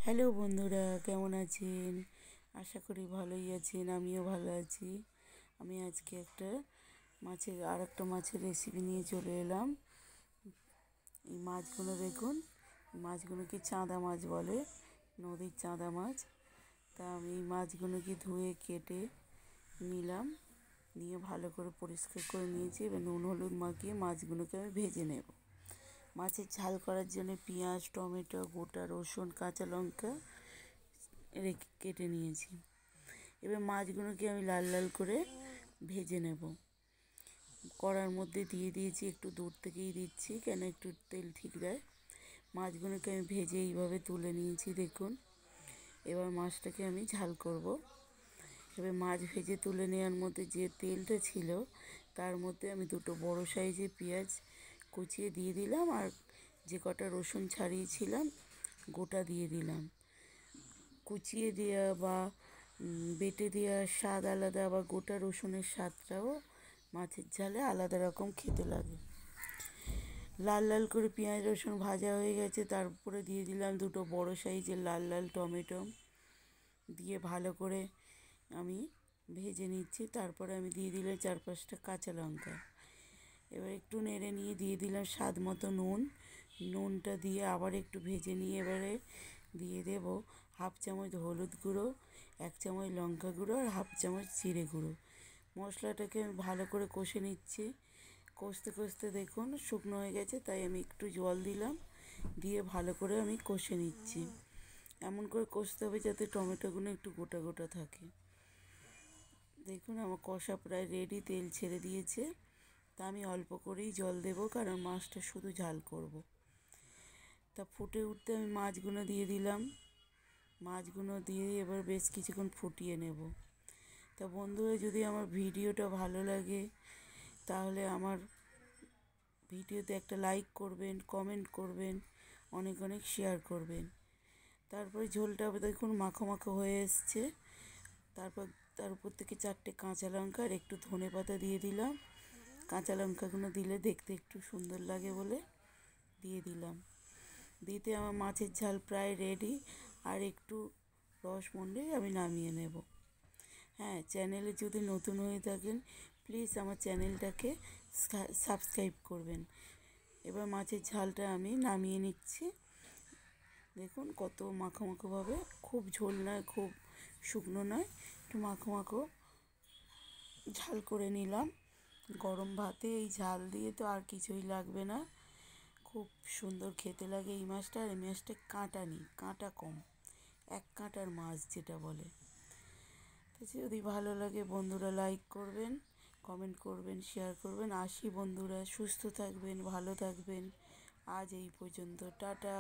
Hello বন্ধুরা, কেমন আছেন? আশা করি ভালোই আছেন। আমিও ভালো আছি। আমি আজকে আরেকটা মাছের রেসিপি নিয়ে চলে এলাম। এই মাছগুলো দেখুন, মাছগুলোকে চাঁদা মাছ বলে, নদীর চাঁদা মাছ। তা আমি এই মাছগুলোকে ধুয়ে কেটে নিলাম, নিয়ে ভালো করে পরিষ্কার করে নিয়েছি। এবার নুন হলুদ মাখিয়ে মাছগুলোকে আমি ভেজে নেব। মাছের ঝাল করার জন্য পেঁয়াজ, টমেটো, গোটা রসুন, কাঁচা লঙ্কা কেটে নিয়েছি। এবার মাছগুলোকে আমি লাল লাল করে ভেজে নেব। কড়ার মধ্যে দিয়ে দিয়েছি, একটু দূর থেকেই দিচ্ছি কেন একটু তেল ঠিক দেয়। মাছগুলোকে আমি ভেজে এইভাবে তুলে নিয়েছি দেখুন। এবার মাছটাকে আমি ঝাল করব। এবার মাছ ভেজে তুলে নেওয়ার মধ্যে যে তেলটা ছিল তার মধ্যে আমি দুটো বড় সাইজের পেঁয়াজ কুচিয়ে দিয়ে দিলাম, আর যে কটা রসুন ছাড়িয়েছিলাম গোটা দিয়ে দিলাম। কুচিয়ে দেওয়া বা বেটে দেওয়ার স্বাদ আলাদা, আবার গোটা রসুনের স্বাদটাও মাছের ঝালে আলাদা রকম খেতে লাগে। লাল লাল করে পেঁয়াজ রসুন ভাজা হয়ে গেছে, তারপরে দিয়ে দিলাম দুটো বড় সাইজের লাল লাল টমেটো, দিয়ে ভালো করে আমি ভেজে নিচ্ছি। তারপরে আমি দিয়ে দিলাম 4-5টা কাঁচা লঙ্কা। এবার একটু নেড়ে নিয়ে দিয়ে দিলাম স্বাদ মতো নুন। নুনটা দিয়ে আবার একটু ভেজে নিয়ে এবারে দিয়ে দেব 1/2 চামচ হলুদ গুঁড়ো, 1 চামচ লঙ্কা গুঁড়ো, আর 1/2 চামচ জিরে গুঁড়ো। মশলাটাকে আমি ভালো করে কষে নিচ্ছি। কষতে কষতে দেখুন শুকনো হয়ে গেছে, তাই আমি একটু জল দিলাম, দিয়ে ভালো করে আমি কষে নিচ্ছি। এমন করে কষতে হবে যাতে টমেটোগুলো একটু গোটা গোটা থাকে। দেখুন আমার কষা প্রায় রেডি, তেল ছেড়ে দিয়েছে। তা আমি অল্প করেই জল দেব, কারণ মাছটা শুধু ঝাল করব। তা ফুটে উঠতে আমি মাছগুলো দিয়ে দিলাম। মাছগুলো দিয়ে এবার বেশ কিছুক্ষণ ফুটিয়ে নেব। তা বন্ধুরা, যদি আমার ভিডিওটা ভালো লাগে তাহলে আমার ভিডিওতে একটা লাইক করবেন, কমেন্ট করবেন, অনেক অনেক শেয়ার করবেন। তারপরে ঝোলটা দেখুন মাখো মাখো হয়ে এসছে। তারপর তার উপর থেকে 4টে কাঁচা লঙ্কা আর একটু ধনেপাতা দিয়ে দিলাম। কাঁচা লঙ্কাগুলো দিলে দেখতে একটু সুন্দর লাগে বলে দিয়ে দিলাম। দিতে আমার মাছের ঝাল প্রায় রেডি, আর একটু রস মণ্ডে আমি নামিয়ে নেব। হ্যাঁ, চ্যানেলে যদি নতুন হয়ে থাকেন প্লিজ আমার চ্যানেলটাকে সাবস্ক্রাইব করবেন। এবার মাছের ঝালটা আমি নামিয়ে নিচ্ছি। দেখুন কত মাখো মাখোভাবে, খুব ঝোল নয়, খুব শুকনো নয়, একটু মাখো মাখো ঝাল করে নিলাম। গরম ভাতে এই ঝাল দিয়ে তো আর কিছুই লাগবে না। খুব সুন্দর খেতে লাগে এই মাছটা। আর এই মাছটা কাঁটা নেই, কাঁটা কম, 1 কাঁটার মাছ যেটা বলে। তো যদি ভালো লাগে বন্ধুরা লাইক করবেন, কমেন্ট করবেন, শেয়ার করবেন। আসি বন্ধুরা, সুস্থ থাকবেন, ভালো থাকবেন। আজ এই পর্যন্ত, টাটা।